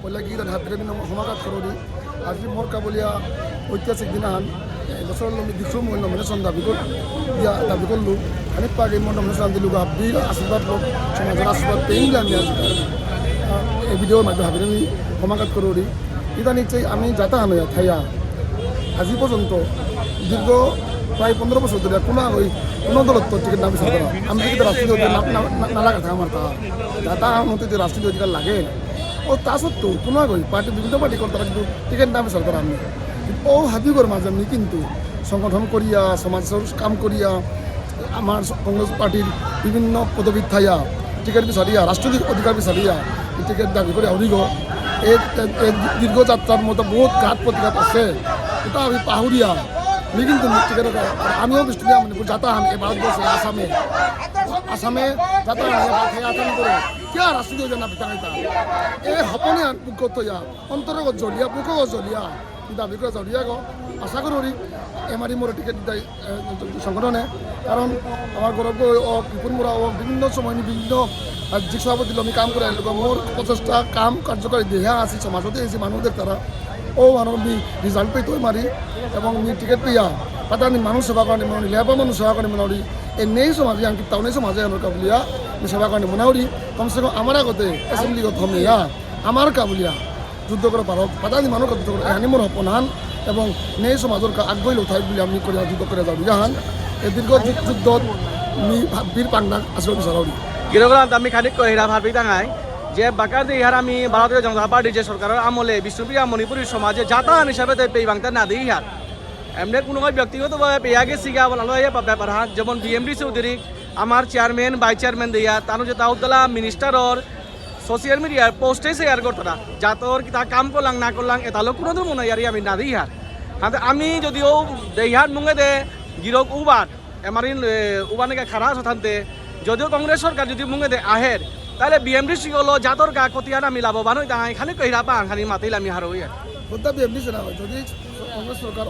পয়লা গীত হাত ধরে সমাঘাত করি আজি মোর কাবুলিয়া ঐতিহাসিক দিনাহান বছর দীক্ষু মই নমিনেশন দাবি করলু খানিক পাগে মই নমিনেশন দিলু হাবির আশীর্বাদ লোক সমাজের আশীর্বাদ পেয়ে আমি আজি এই ভিডিওর মাধ্যমে ভাবি আমি সমাঘাত করি ইদানিং চাই আমি যাতা আমি থাইয়া আজি পর্যন্ত দীর্ঘ প্রায় 15 বছর ধরে কোনো দলত্ব টিকিট নামি সরকার আমি যদি রাষ্ট্রীয় নালাগা থাকে আমার তা যাতা মতো যে রাষ্ট্রীয় অধিকার লাগে ও তা সত্ত্বেও কোনো পার্টি বিভিন্ন পার্টি করতে কিন্তু টিকিট নামি সরকার আমি ও হাবিগর মাঝে আমি কিন্তু সংগঠন করিয়া সমাজ কাম করিয়া আমার কংগ্রেস পার্টির বিভিন্ন পদবী থাইয়া টিকিট বিচারিয়া রাষ্ট্রীয় অধিকার বিচারিয়া টিকিট দাবি করে অধিক এই দীর্ঘ যাত্রার মতো বহুত ঘাত প্রতিঘাত আছে ওটা আমি পাহুরিয়া আমি কিন্তু টিকিট আমিও বৃষ্টি যাতা হাম এই ভারতবর্ষে আসামে যাতা আসাম করে কিয়া রাষ্ট্রীয় যোজনা বিতাঙিতা এই সপনে বুকত থইয়া অন্তর্গত জ্বলিয়া বুকত জ্বলিয়া দাবি করে জ্বলিয়া আশা করি এমারি মোর টিকিট সংগঠনে কারণ আমার গৌরব ও বিপুল মোরা ও বিভিন্ন সময় বিভিন্ন রাজ্যিক সভাপতি আমি কাম করে মোর প্রচেষ্টা কাম কার্যকরী দেহা আছি সমাজতে এসে মানুষদের তারা ও মানুষ রিজাল্ট পেয়ে তৈ মারি এবং টিকিট পেয়া পাতানি মানুষ সেবা করে মনে লেবা মানুষ সেবা করে মনে এই নেই সমাজে আনকি টাউনের সমাজে আমার কাবুলিয়া সেবা করে মনে কমসে কম আমার আগতে এসেম্বলিগত হমিয়া আমার কাবুলিয়া যুদ্ধ করে পারক পাতানি মানুষ যুদ্ধ করে এখানে মোর সপনাহান এবং নেই সমাজের আগবই উঠাই বলে আমি করে যুদ্ধ করে যাও জাহান এই দীর্ঘ যুদ্ধত বীর পাংনাক আসলে বিচারি গিরগ্রান্ত আমি খানিক কহিরা ভাবি দাঙাই যে বাকাতে ইহার আমি ভারতীয় জনতা পার্টি যে সরকারের আমলে বিষ্ণুপ্রিয়া মণিপুরী সমাজে জাতান হিসাবে পেয়ে বাংতা না দিই ইহার এমনি কোনো ব্যক্তিগতভাবে পেয়া গেছি গা বলো ব্যাপার হাত যেমন বিএমডি চৌধুরী আমার চেয়ারম্যান ভাইস চেয়ারম্যান দিয়া তানো যে তাউদ্দোলা মিনিস্টারর সোশিয়াল মিডিয়ার পোস্টে শেয়ার করতরা যাতর তা কাম করলাম না করলাম এতালো কোনো তো মনে ইয়ারি আমি না দিই ইহার হাতে আমি যদিও দেহার মুঙে দে গিরক উবার এমারিন উবানিকা খারাপ হতান্তে যদিও কংগ্রেস সরকার যদি মুঙে দে আহের তাহলে বিএমডি সিগলো জাতর গা কতিয়ান আমি লাভবান হই তাই খালি কহিরা পা খালি মাতিল আমি হার হই কোনটা বিএমডি সেনা যদি কংগ্রেস সরকার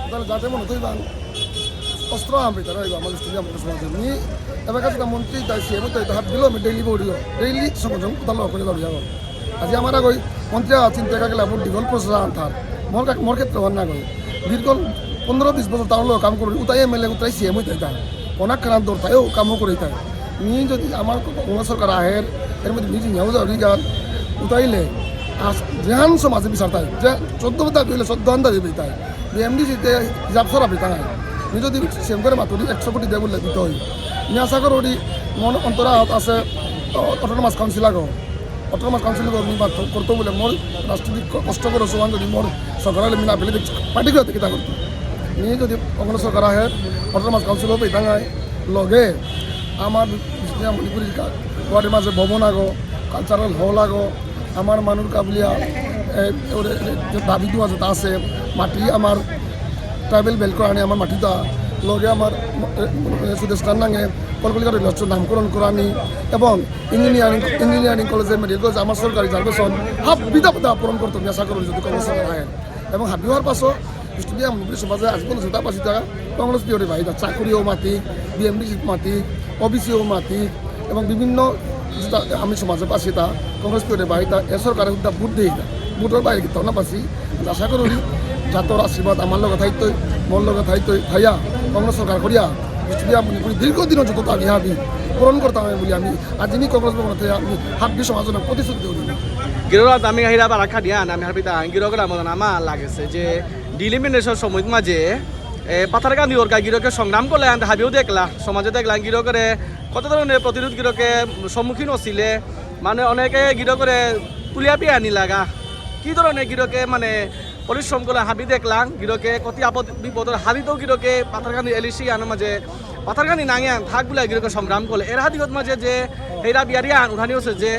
তাহলে যাতে মনে হই বাং অস্ত্র আমি তারা আমার স্টুডিয়াম সমাজে নি এবার কাছে মন্ত্রী তাই সিএম তাই হাত দিল আমি ডেইলি বড়িও ডেইলি সংগঠন কোথাও করে যাবি যাব আজি আমার আগে মন্ত্রী চিন্তা গেলে আমার দীঘল প্রচার আনথার মোর ক্ষেত্রে হন না গই দীর্ঘ 15-20 বছর তাহলে কাম করি উতাই এমএলএ উতাই সিএম হইতে তাই অনেক খারাপ দৌড় তাইও কামও করে তাই নি যদি আমার কংগ্রেস সরকার আহের এর মধ্যে নিজে নেও যাবি গান উতাইলে যেহান সমাজে বিচার তাই যে 14 দাবি হইলে 14 দাবি তাই বিএমডি যেতে হিসাব সরাবি তাই নি যদি সিএম করে মাতুরি 100 কোটি দেয় বলে দিতে হয় নি আশা করি মন অন্তরা আছে অটোনমাস কাউন্সিল আগো অটোনমাস কাউন্সিল করতো বলে মোর রাষ্ট্রপতি কষ্ট করে সমান যদি মোর সরকার মিলা ফেলে পার্টিগুলো থেকে তা করতো নিয়ে যদি কংগ্রেস সরকার আহে অটোনমাস কাউন্সিল হবে তাঙায় লগে আমার মণিপুরি গুয়াহাটির মাঝে ভবন আগো কালচারাল হল আগো আমার মানুষ কাবুলিয়া দাবিটো আছে তা আছে মাটি আমার ট্রাইবেল বেল করানি আমার মাটিটা লগে আমার সুদেশ নাঙে কলকাতা ইউনিভার্সিটির নামকরণ করানি এবং ইঞ্জিনিয়ারিং কলেজে মেডিকেল কলেজ আমার সরকারি রিজার্ভেশন হাফ বিধা পূরণ করতে আমি আশা করি যদি কংগ্রেস সরকার আহে এবং হাবি হওয়ার পাছত স্টুডিয়াম সমাজে আজ পর্যন্ত জোতা পাশি থাকা কংগ্রেস পিওরে ভাই চাকরিও মাটি বিএমডি মাটি ওবিসিও মাটি এবং বিভিন্ন আমি সমাজে পাশি তা কংগ্রেস পিওরে ভাই তা এ সরকারের ভোট দিই ভোটের বাইরে কিন্তু না পাশি আশা করি জাতর আশীর্বাদ আমার লগে থাইত মোর লগে থাইয়া কংগ্রেস সরকার করিয়া স্টুডিয়াম মণিপুরি দীর্ঘদিনের যত দাবি হাবি পূরণ করতাম বলে আমি আজ আমি কংগ্রেস ভবন থেকে আমি হাবি সমাজের প্রতিশ্রুতি দিই গিরোরাত আমি আহিরা বা রাখা দিয়া আমি হারবিতা গিরোগরা মতন আমার লাগেছে যে ডিলিমিনেশন সময় মাঝে পাথারকান্দি ওর গিরোকে সংগ্রাম করলে হাবিও দেখলা সমাজে দেখলাম গিরোকরে কত ধরনের প্রতিরোধ গিরোকে সম্মুখীন হচ্ছিলে মানে অনেকে গিরোকরে তুলিয়া পিয়া আনি লাগা কি ধরনের গিরোকে মানে পরিশ্রম করে হাবি দেখলাম গিরোকে কত আপদ বিপদের হাবিতেও গিরোকে পাথারকান্দি এলিসি আনার মাঝে পাথারকান্দি নাঙে থাক বলে গিরোকে সংগ্রাম করলে এর হাতিগত মাঝে যে হেরা বিয়ারিয়া উঠানি হচ্ছে যে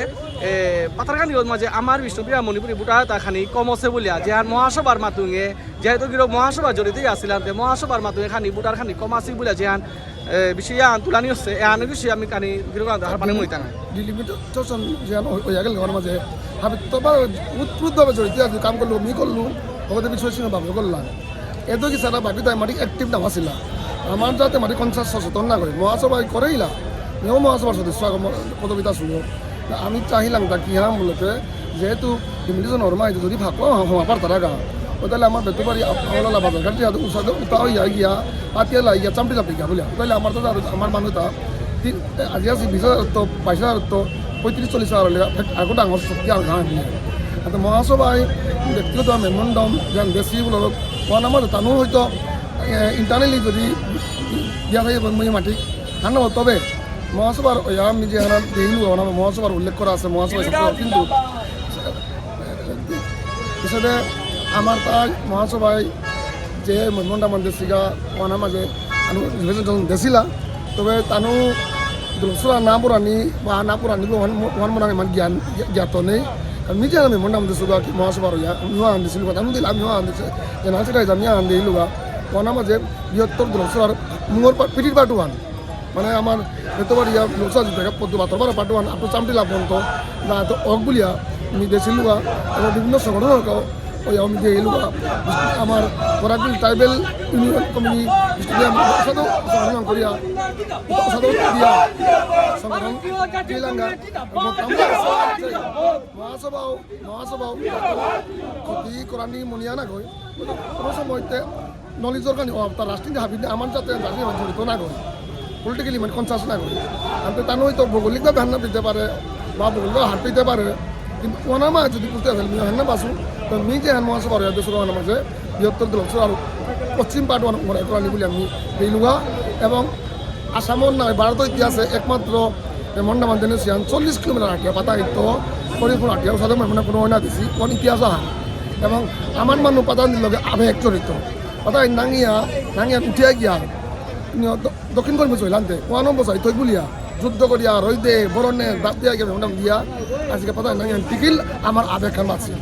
পাথারকান্দির মাঝে আমার বিষ্ণুপ্রিয়া মণিপুরী বুটা খানি কম আছে বলিয়া যে আর মহাসভার মাতুঙে যেহেতু গিরো মহাসভা জড়িতই আসছিলাম মহাসভার মাতুঙে খানি বুটার খানি কম আসি বলিয়া যে বিষয় তুলানি হচ্ছে এনে কিছু আমি কানি গিরোকান্ত পানি মইতা না ডিলিমিটেশন যে হয়ে গেল ঘরের মাঝে হাবি তোমার উৎপ্রুতভাবে জড়িত আছি কাম করলো মি করলো ওদের বিষয় সঙ্গে ভাবে করলাম এত কি সারা বাকি তাই মাটি অ্যাক্টিভ নাম আসিলা আমার যাতে মাটি কনসাস সচেতন না করে মহাসভায় করেইলা নিয়েও মহাসভার সদস্য পদবিতা শুনো আমি চাহিলাম তা কি হাম বলতে যেহেতু ইমিউনিটি নর্মাল যদি ফাঁকো হমাপার তারা গা ও তাহলে আমার বেতু পারি আমার বাজার ঘাট উষাদে উতা হইয়া গিয়া পাতিয়া লাগিয়া চামটি চাপটি গিয়া বলে তাহলে আমার তো আমার মানুষ তা আজি আছে 20,000 তো 22,000 তো 35-40,000 হলে আরো ডাঙর শক্তি আর ঘাঁ নিয়ে তো মহাসভায় ব্যক্তিগত মেমোরান্ডাম যেন দেশিগুলো ওয়ান আমার তানু হয়তো ইন্টারনালি যদি দিয়া থাকে মই মাটি হান তবে মহাসভার আমি যে দেখলু মহাসভার উল্লেখ করা আছে মহাসভায় কিন্তু হিসেবে আমার তাই মহাসভায় যে মেমোরান্ডাম দেশিগা ওয়ান মাঝে যখন দেছিলা তবে তানু দলসরা না পুরানি বা না পুরানি ওয়ান মনে ইমান জ্ঞান জ্ঞাত নেই কারণ নিজে আমি মেমোরান্ডাম দেশুগা কি মহাসভার হইয়া আমিও আন দিছিল আমি দিল আমিও আন দিছে জেনারেল সেক্রেটারি আমি আন দিলুগা ওয়ান মাঝে বৃহত্তর দলসরার মুঙর পিঠির পার্ট ওয়ান মানে আমার বেতবার ইয়া দলসরা যেটা পদ্ম বাতর বারা পার্ট ওয়ান আপনি চামটি লাভ পর্যন্ত না তো অক বুলিয়া আমি দেছিলুগা এবং বিভিন্ন সংগঠনের ওই আমি দিয়ে এলুগা আমার বরাকবিল ট্রাইবেল ইউনিয়ন কমিউনিটি স্টেডিয়াম সাথেও সংগঠন করিয়া সাথেও দিয়া সংগঠন শ্রীলঙ্কা মহাসভাও ক্ষতি করানি মনিয়া না গই কোনো সময়তে নলেজর কানি তার রাষ্ট্রীয় হাবিতে আমার যাতে রাষ্ট্রীয় জড়িত না গই পলিটিক্যালি মানে কনসাস না গই আমি তানো হয়তো ভৌগোলিকভাবে হান্না দিতে পারে বা ভৌগোলিক হাত দিতে পারে কিন্তু ওনামা যদি করতে আসলে আমি হান্না বাসু তো মি যে হান মহাসভা দেশের মাঝে বৃহত্তর দল আর পশ্চিম পার্ট মনে করানি বলে আমি এইলুগা এবং আসামর নয় ভারতের ইতিহাসে একমাত্র মন্ডামান দিনে সিয়ান 40 কিলোমিটার আটিয়া পাতা ইত্য পরিপূর্ণ আটিয়া সাথে মানে কোনো না দিছি কোন ইতিহাস আহান এবং আমার মানুষ পাতা লগে আবেগ চরিত পাতা নাঙিয়া উঠিয়া গিয়া দক্ষিণ কর্মী চইলান্তে কোন বছর তৈ বুলিয়া যুদ্ধ করিয়া রইদে বরণে দাপ দিয়া গিয়ে মন্ডাম দিয়া আজকে পাতা নাঙিয়া টিকিল আমার আবেগ খান আছে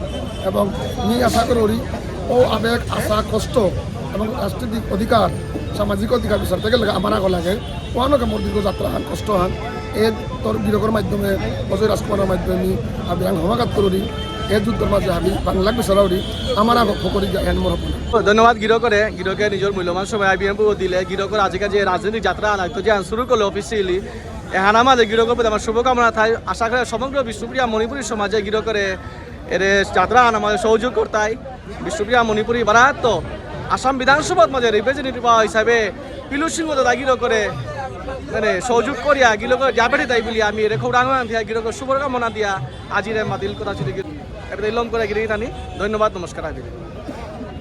এবং নি আশা করি ও আবেগ আশা কষ্ট এবং রাষ্ট্রীয় অধিকার সামাজিক অধিকার বিচার থেকে আমার আগ লাগে কোয়ানকে মোর দীর্ঘ যাত্রা হান কষ্ট হান এ তোর বিরোগের মাধ্যমে অজয় রাজকুমারের মাধ্যমে আমি আং সমাঘাত করি এই যুদ্ধের মাঝে আমি বাংলাক বিচারি আমার আগ ফকরি জ্ঞান মোর ধন্যবাদ গিরকে নিজের মূল্যবান সময় আইবিএম দিলে গিরকর আজকাল যে রাজনৈতিক যাত্রা আনাইতো যে শুরু করলো অফিসিয়ালি এহানা মাঝে গিরকের প্রতি আমার শুভকামনা থাই আশা করে সমগ্র বিষ্ণুপ্রিয়া মণিপুরী সমাজে গিরকরে এর যাত্রা আনা আমাদের সহযোগ করতাই বিষ্ণুপ্রিয়া মণিপুরী বারাত তো আসাম বিধানসভার মাঝে রিপ্রেজেন্টেটিভ হিসাবে পিলু সিংহ দাদা গিরকরে মানে সহযোগ করিয়া গিরকর যাবে তাই বলি আমি এর খুব রাঙান দিয়া গিরকর শুভকামনা দিয়া আজিরে মাতিল কথা ছিল এটা ইলম করে গিরি থানি ধন্যবাদ নমস্কার আইবি